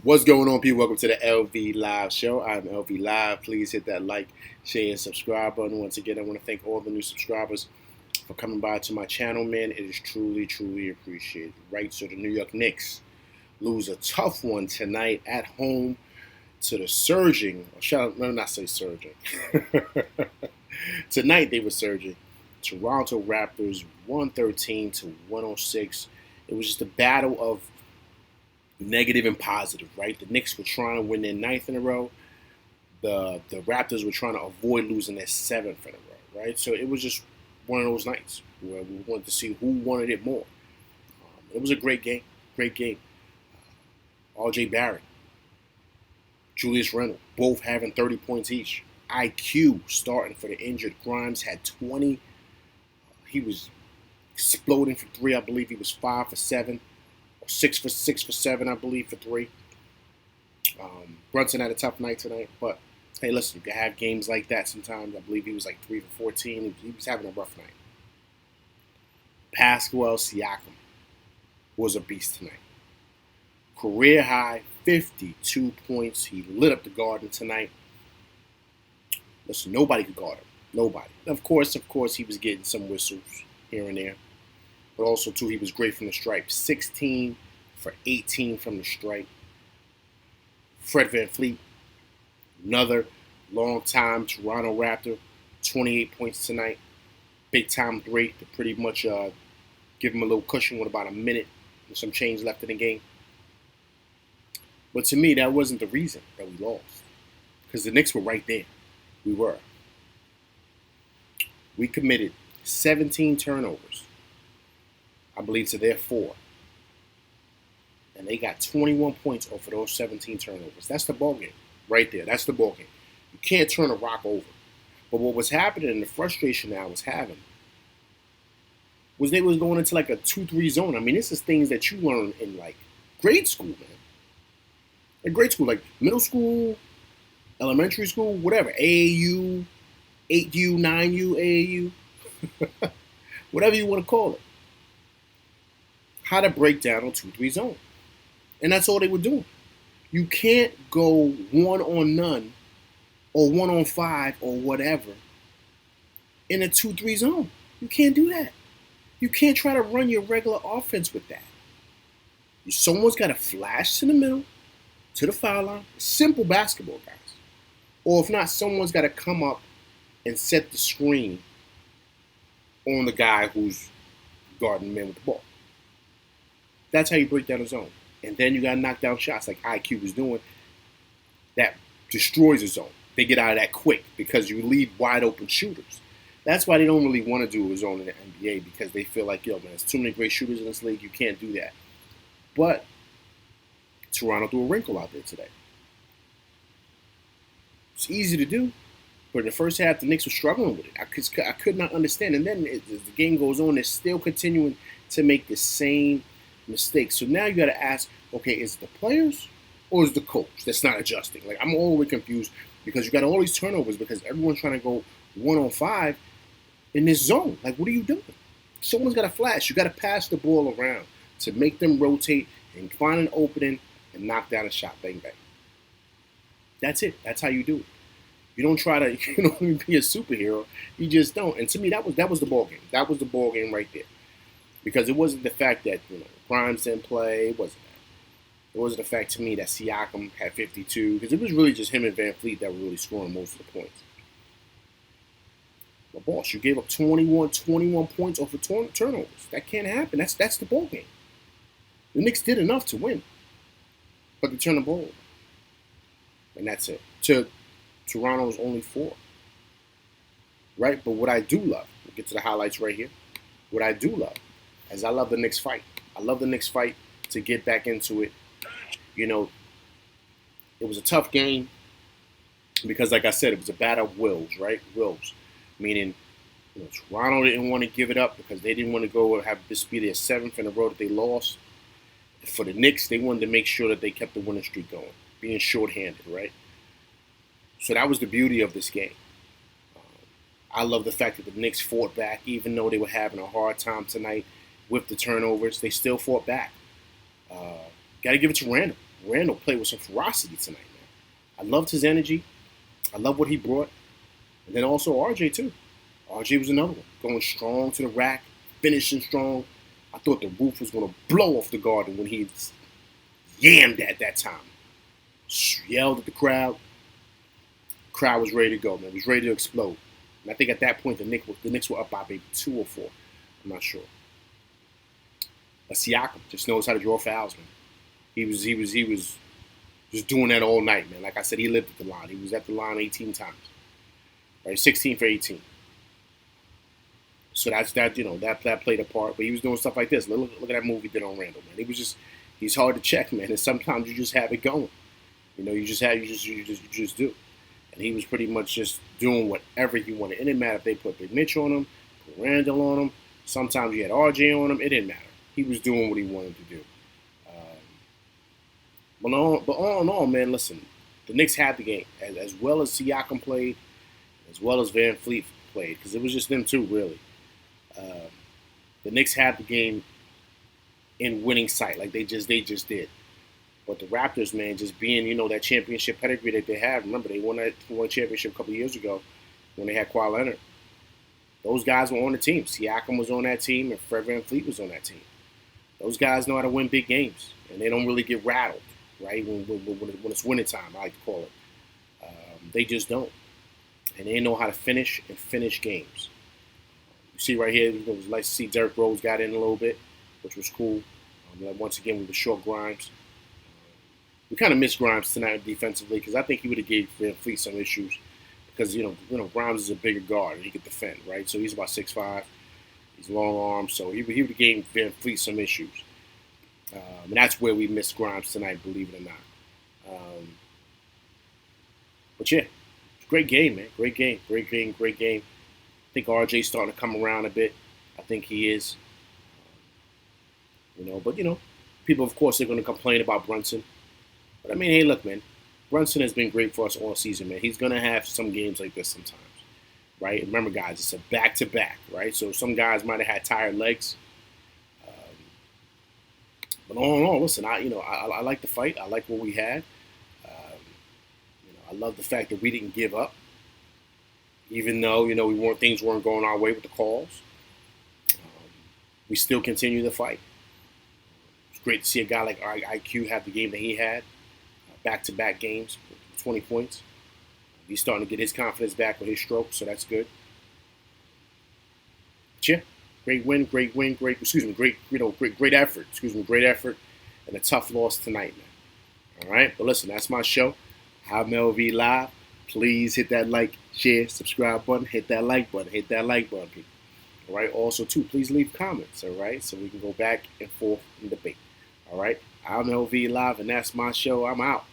What's going on, people? Welcome to the LV Live Show. I'm LV Live. Please hit that like, share, and subscribe button. Once again, I want to thank all the new subscribers for coming by to my channel, man. It is truly, truly appreciated. Right, so the New York Knicks lose a tough one tonight at home to the surging. Let me not say surging. Tonight they were surging. Toronto Raptors 113 to 106. It was just a battle of negative and positive, right? The Knicks were trying to win their 9th in a row. The Raptors were trying to avoid losing their 7th in a row, right? So it was just one of those nights where we wanted to see who wanted it more. It was a great game, great game. R.J. Barrett, Julius Randle, both having 30 points each. IQ starting for the injured. Grimes had 20. He was exploding for 3. I believe he was 5 for 7. 6 for 7, I believe, for 3. Brunson had a tough night tonight, but hey, listen, you can have games like that sometimes. I believe he was like 3 for 14. He was having a rough night. Pascal Siakam was a beast tonight. Career high, 52 points. He lit up the Garden tonight. Listen, nobody could guard him. Nobody. Of course, he was getting some whistles here and there. But also, too, he was great from the stripe. 16 for 18 from the stripe. Fred VanVleet, another long-time Toronto Raptor, 28 points tonight. Big-time 3 to pretty much give him a little cushion with about a minute and some change left in the game. But to me, that wasn't the reason that we lost. Because the Knicks were right there. We were. We committed 17 turnovers. I believe to their 4. And they got 21 points off of those 17 turnovers. That's the ballgame right there. That's the ballgame. You can't turn a rock over. But what was happening and the frustration that I was having was they was going into like a 2-3 zone. I mean, this is things that you learn in like grade school, man. In grade school, like middle school, elementary school, whatever. AAU, 8U, 9U, AAU. Whatever you want to call it. How to break down a 2-3 zone. And that's all they were doing. You can't go 1 on none or 1 on 5 or whatever in a 2-3 zone. You can't do that. You can't try to run your regular offense with that. Someone's got to flash to the middle, to the foul line. Simple basketball, guys. Or if not, someone's got to come up and set the screen on the guy who's guarding the man with the ball. That's how you break down a zone. And then you got to knock down shots like IQ was doing. That destroys a zone. They get out of that quick because you leave wide open shooters. That's why they don't really want to do a zone in the NBA because they feel like, yo, man, there's too many great shooters in this league. You can't do that. But Toronto threw a wrinkle out there today. It's easy to do. But in the first half, the Knicks were struggling with it. I could not understand. And then as the game goes on, they're still continuing to make the same mistakes. So now you got to ask, okay, is it the players or is it the coach that's not adjusting? Like, I'm always confused because you got all these turnovers because everyone's trying to go 1 on 5 in this zone. Like, what are you doing? Someone's got to flash. You got to pass the ball around to make them rotate and find an opening and knock down a shot. Bang, bang. That's it. That's how you do it. You don't try to be a superhero. You just don't. And to me, that was the ball game. That was the ball game right there. Because it wasn't the fact that Grimes didn't play. It wasn't that. It wasn't the fact to me that Siakam had 52. Because it was really just him and VanVleet that were really scoring most of the points. But boss, you gave up 21 points off of turnovers. That can't happen. That's the ball game. The Knicks did enough to win, but they turned the ball over. And that's it. To Toronto's only 4. Right? But what I do love, we'll get to the highlights right here. What I do love is I love the Knicks fight. I love the Knicks fight to get back into it. It was a tough game because, like I said, it was a battle of wills, right? Wills. Meaning, Toronto didn't want to give it up because they didn't want to go and have this be their 7th in a row that they lost. For the Knicks, they wanted to make sure that they kept the winning streak going, being shorthanded, right? So that was the beauty of this game. I love the fact that the Knicks fought back, even though they were having a hard time tonight with the turnovers. They still fought back. Got to give it to Randle. Randle played with some ferocity tonight, man. I loved his energy. I love what he brought. And then also RJ, too. RJ was another one. Going strong to the rack, finishing strong. I thought the roof was going to blow off the Garden when he yammed at that time. Yelled at the crowd. Crowd was ready to go, man. It was ready to explode. And I think at that point, the Knicks were up by maybe 2 or 4. I'm not sure. But Siakam just knows how to draw fouls, man. He was just doing that all night, man. Like I said, he lived at the line. He was at the line 18 times. Right, 16 for 18. So that played a part. But he was doing stuff like this. Look at that move he did on Randle, man. He's hard to check, man. And sometimes you just have it going. You just do. And he was pretty much just doing whatever he wanted. It didn't matter if they put Big Mitch on him, put Randle on him. Sometimes you had RJ on him. It didn't matter. He was doing what he wanted to do. But all in all, man, listen, the Knicks had the game. As well as Siakam played, as well as Van Fleet played, because it was just them two, really. The Knicks had the game in winning sight, like they just did. But the Raptors, man, just being, that championship pedigree that they have. Remember, they won a championship a couple of years ago when they had Kawhi Leonard. Those guys were on the team. Siakam was on that team, and Fred Van Fleet was on that team. Those guys know how to win big games, and they don't really get rattled, right? When it's winning time, I like to call it. They just don't. And they know how to finish games. You see right here, it was nice to see Derrick Rose got in a little bit, which was cool. Once again, with the short Grimes. We kind of missed Grimes tonight defensively because I think he would have gave Van Fleet some issues because, Grimes is a bigger guard and he could defend, right? So he's about 6'5". He's long arms, so he would have gave Van Fleet some issues. And that's where we missed Grimes tonight, believe it or not. But yeah, great game, man. Great game. I think RJ's starting to come around a bit. I think he is. But people, of course, are going to complain about Brunson. But I mean, hey, look, man. Brunson has been great for us all season, man. He's going to have some games like this sometimes. Right? Remember, guys, it's a back-to-back, right? So some guys might have had tired legs. But all in all, listen, I like the fight. I like what we had. I love the fact that we didn't give up, even though things weren't going our way with the calls. We still continue to fight. It's great to see a guy like IQ have the game that he had, back-to-back games, 20 points. He's starting to get his confidence back with his stroke, so that's good. But yeah, great effort, and a tough loss tonight, man. All right, but listen, that's my show. I'm LV Live. Please hit that like, share, subscribe button. Hit that like button, people. All right. Also, too, please leave comments. All right, so we can go back and forth and debate. All right. I'm LV Live, and that's my show. I'm out.